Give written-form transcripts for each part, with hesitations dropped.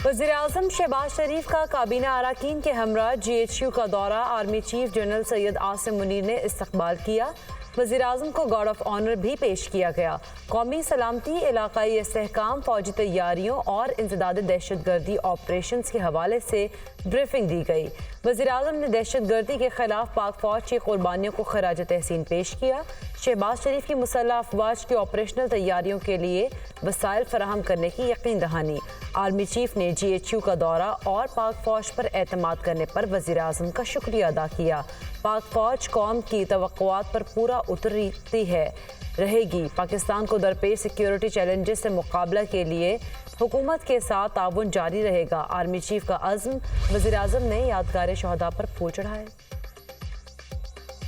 वज़ीर-ए-आज़म शहबाज शरीफ का काबीना अरकान के हमरा GHQ का दौरा। Army chief general Syed Asim Munir ने इस्तकबाल किया। वज़ीर-ए-आज़म को गार्ड ऑफ ऑनर भी पेश किया गया। कौमी सलामती, इलाकाई इस्तेहकाम, फौजी तैयारियों और इंसदाद दहशतगर्दी ऑपरेशन के हवाले से ब्रीफिंग दी गई। वज़ीर-ए-आज़म ने दहशतगर्दी के खिलाफ पाक फौज की कुर्बानियों को खराज तहसीन पेश किया। शहबाज शरीफ की मुसल्लह अफवाज की ऑपरेशनल तैयारियों के लिए वसाइल फराहम करने की यकीन दहानी। आर्मी चीफ ने GHQ का दौरा और पाक फौज पर एतमाद करने पर वज़ीर-ए-आज़म का शुक्रिया अदा किया। पाक फौज कौम की तवक्कुआत पर पूरा उतरती रहेगी। पाकिस्तान को दरपेश सिक्योरिटी चैलेंजेस से मुकाबला के लिए हुकूमत के साथ ताउन जारी रहेगा। आर्मी चीफ का अज़्म। वज़ीर-ए-आज़म ने यादगार शहदा पर फूल चढ़ाए।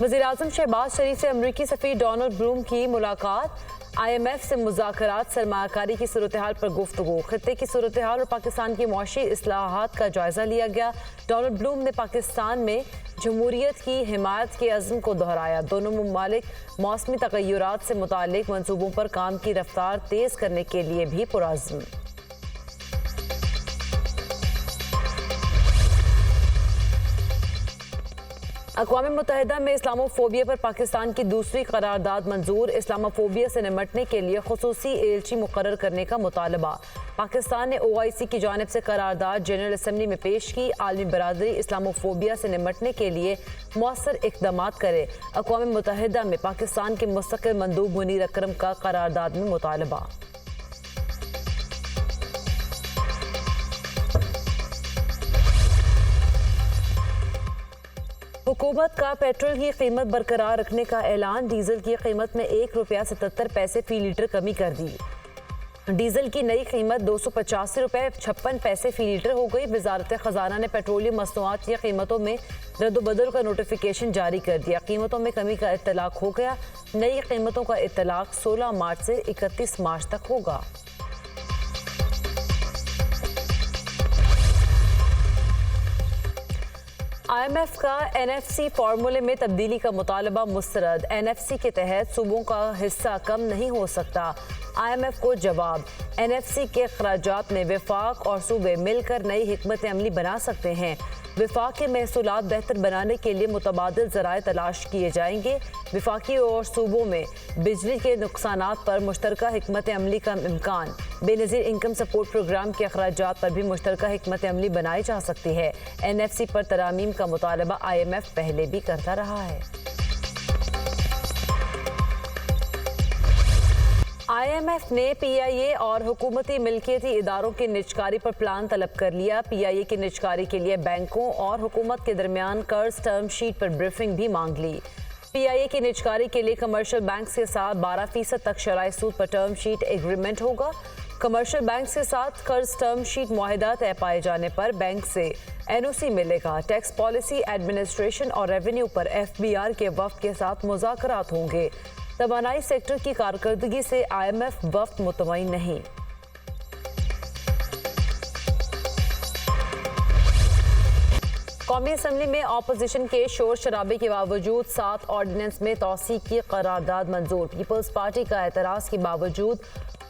वज़ीर-ए-आज़म शहबाज शरीफ से अमरीकी सफ़ीर डोनाल्ड ब्लूम की मुलाकात। IMF से मुज़ाकरात, सरमायाकारी की सूरत हाल पर गुफ्तगू। खित्ते की सूरत हाल और पाकिस्तान की मुआशी इस्लाहात का जायजा लिया गया। डोनाल्ड ब्लूम ने पाकिस्तान में जमहूरियत की हिमायत के अज़्म को दोहराया। दोनों ममालिक मौसमी तग़य्युरात से मुताल्लिक मंसूबों पर काम की रफ्तार तेज़ करने के लिए भी पुरअज़्म। अक़वाम मुत्तहिदा में इस्लामोफोबिया पर पाकिस्तान की दूसरी करारदाद मंजूर। इस्लामोफोबिया से निमटने के लिए खुसूसी एलची मुकर्रर करने का मुतालबा। पाकिस्तान ने OIC की जानिब से करारदाद जनरल असम्बली में पेश की। आलमी बरादरी इस्लामोफोबिया से निमटने के लिए मौसर इक़दामात करे। अक़वाम मुत्तहिदा में पाकिस्तान के मुस्तक़िल मंदूब मुनीर अकरम का करारदाद में मुतालबा। हुकूमत का पेट्रोल की कीमत बरकरार रखने का ऐलान। डीजल की कीमत में ₹1.77 फी लीटर कमी कर दी। डीजल की नई कीमत ₹285.56 फी लीटर हो गई। वजारत खजाना ने पेट्रोलियम मसनूआत की कीमतों में रद्दबदल का नोटिफिकेशन जारी कर दिया। कीमतों में कमी का इत्तलाक हो गया। नई कीमतों का इत्तलाक 16 मार्च से 31 मार्च तक होगा। IMF का NFC फार्मूले में तब्दीली का मुतालबा मुस्तरद। NFC के तहत सूबों का हिस्सा कम नहीं हो सकता। IMF को जवाब। NFC के अखराजात में वफाक और सूबे मिलकर नई हिकमत अमली बना सकते हैं। वफाक के महसूलात बेहतर बनाने के लिए मुतबादिल ज़राए तलाश किए जाएंगे। वफाकी और सूबों में बिजली के नुकसानात पर मुश्तरका हिकमत अमली का इम्कान। बेनज़ीर इनकम सपोर्ट प्रोग्राम के अखराजात पर भी मुश्तरका हिकमत अमली बनाई जा सकती है। NFC पर तरामीम का मुतालबा IMF पहले भी करता रहा है। IMF ने PIA और हुकूमती मिल्कियती इदारों की निजकारी पर प्लान तलब कर लिया। PIA की निजकारी के लिए बैंकों और हुकूमत के दरमियान कर्ज टर्म शीट पर ब्रीफिंग भी मांग ली। PIA की निजकारी के लिए कमर्शियल बैंक्स के साथ 12% तक शराय सूद पर टर्म शीट एग्रीमेंट होगा। कमर्शियल बैंक्स के साथ कर्ज टर्म शीट मुआहिदा तय पाए जाने पर बैंक से NOC मिलेगा। टैक्स पॉलिसी, एडमिनिस्ट्रेशन और रेवेन्यू पर FBR के वफ्द के साथ मुज़ाकरात होंगे। तवानाई सेक्टर की कारकर्दगी से IMF वफ्द मुतमईन नहीं। कौमी असम्बली में अपोजिशन के शोर शराबे के बावजूद 7 ऑर्डिनेंस में तौसीक की करारदाद मंजूर। पीपल्स पार्टी का एतराज़ के बावजूद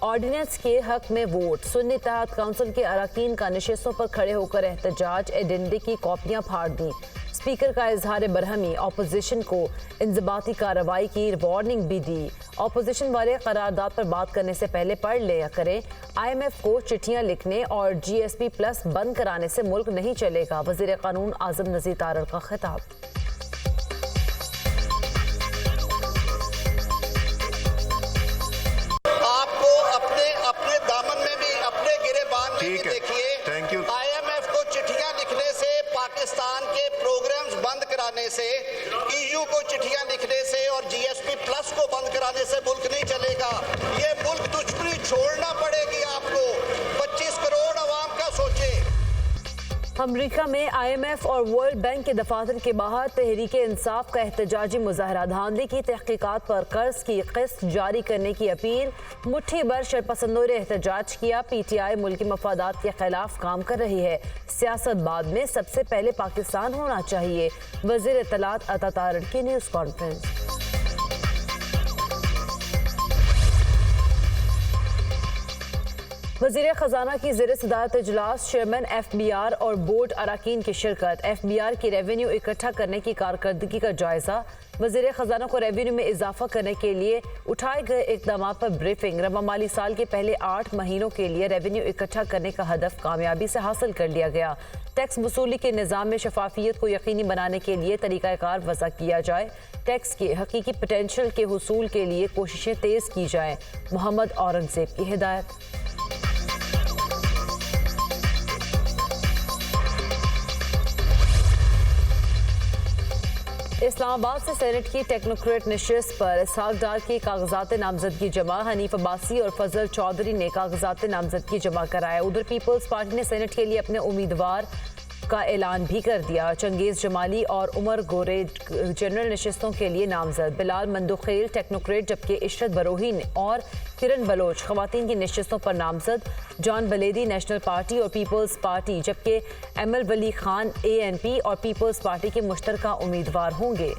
ऑर्डिनेंस के हक में वोट। सुन्नी इत्तेहाद काउंसिल के अरकान का नशिस्तों पर खड़े होकर एहतजाज। एजेंडे की कॉपियां फाड़ दी। स्पीकर का इजहार बरहमी। अपोजिशन को इंजबाती कार्रवाई की वार्निंग भी दी। अपोजिशन वाले करारदाद पर बात करने से पहले पढ़ लिया करें। IMF को चिट्ठियां लिखने और GSP+ बंद कराने से मुल्क नहीं चलेगा। वज़ीर कानून आज़म नज़ीर तारड़ का खिताब। आपको अपने दामन में भी अपने गिरेबान में भी देखिए। Thank you. IMF को चिट्ठियां लिखने से, पाकिस्तान के प्रोग्राम्स बंद कराने से, EU को चिट्ठियां लिखने से और GSP+ को बंद कराने से मुल्क नहीं चलेगा। ये मुल्क दुश्मनी छोड़ना पड़ेगी आपको। 25 करोड़ अवाम का सोचे। अमरीका में IMF और वर्ल्ड बैंक के दफातर के बाहर तहरीक इंसाफ का एहतजाजी मुजाहरा। धांधली की तहकीकात पर कर्ज की किस्त जारी करने की अपील। मुट्ठी भर शरपसंदों ने एहतजाज किया। PTI मुल्की मफादात के खिलाफ काम कर रही है। सियासत बाद में सबसे पहले पाकिस्तान होना चाहिए। वज़ीर इत्तलात अता तारड़ की न्यूज़ कॉन्फ्रेंस। वज़ीर ख़जाना की ज़ेर सदारत इजलास, चेयरमैन FBR और बोर्ड अरकान की शिरकत। FBR की रेवेन्यू इकट्ठा करने की कारकर्दगी का जायजा। वज़ीर ख़जाना को रेवेन्यू में इजाफा करने के लिए उठाए गए इक़दाम पर ब्रीफिंग। रवा माली साल के पहले 8 महीनों के लिए रेवेन्यू इकट्ठा करने का हदफ कामयाबी से हासिल कर लिया गया। टैक्स वसूली के निज़ाम में शफाफियत को यकीनी बनाने के लिए तरीक़ाकार वज़ा किया जाए। टैक्स के हकीकी पोटेंशियल के हुसूल के लिए कोशिशें तेज़ की जाएँ। मोहम्मद औरंगज़ेब की हिदायत। इस्लामाबाद से सेनेट की टेक्नोक्रेट नशिस्त पर इसहाक डार की कागजात नामजदगी जमा। हनीफ अब्बासी और फजल चौधरी ने कागजात नामजदगी जमा कराया। उधर पीपल्स पार्टी ने सेनेट के लिए अपने उम्मीदवार का ऐलान भी कर दिया। चंगेज जमाली और उमर गोरे जनरल नशिस्तों के लिए नामजद। बिलाल मंदुखेल टेक्नोक्रेट, जबकि इशरत बरोही और किरण बलोच खवातीन की नशिस्तों पर नामजद। जॉन बलेदी नेशनल पार्टी और पीपल्स पार्टी, जबकि एमल वली खान ANP और पीपल्स पार्टी के मुश्तरका उम्मीदवार होंगे।